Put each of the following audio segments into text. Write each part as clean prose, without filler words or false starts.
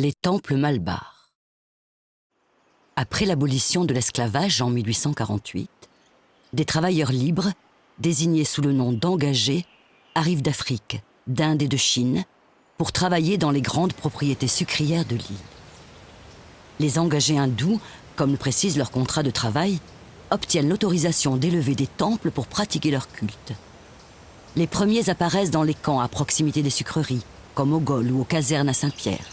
Les temples malbars. Après l'abolition de l'esclavage en 1848, des travailleurs libres, désignés sous le nom d'engagés, arrivent d'Afrique, d'Inde et de Chine pour travailler dans les grandes propriétés sucrières de l'île. Les engagés hindous, comme le précise leur contrat de travail, obtiennent l'autorisation d'élever des temples pour pratiquer leur culte. Les premiers apparaissent dans les camps à proximité des sucreries, comme au Gaulle ou aux casernes à Saint-Pierre.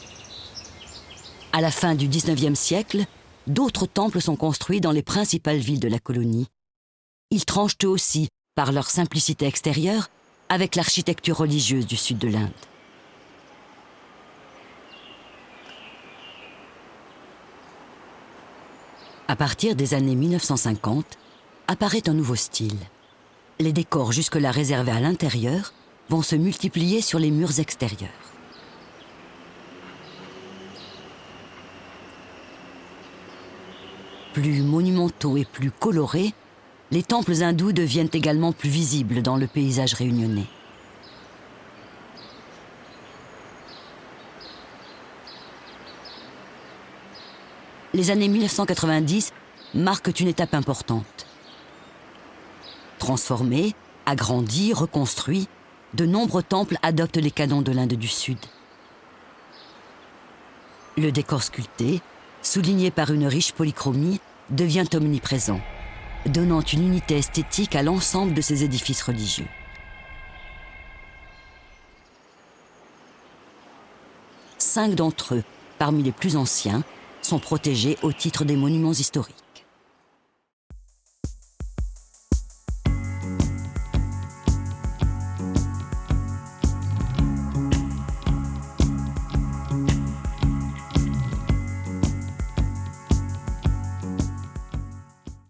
À la fin du XIXe siècle, d'autres temples sont construits dans les principales villes de la colonie. Ils tranchent eux aussi, par leur simplicité extérieure, avec l'architecture religieuse du sud de l'Inde. À partir des années 1950, apparaît un nouveau style. Les décors jusque-là réservés à l'intérieur vont se multiplier sur les murs extérieurs. Plus monumentaux et plus colorés, les temples hindous deviennent également plus visibles dans le paysage réunionnais. Les années 1990 marquent une étape importante. Transformés, agrandis, reconstruits, de nombreux temples adoptent les canons de l'Inde du Sud. Le décor sculpté, souligné par une riche polychromie, devient omniprésent, donnant une unité esthétique à l'ensemble de ces édifices religieux. Cinq d'entre eux, parmi les plus anciens, sont protégés au titre des monuments historiques.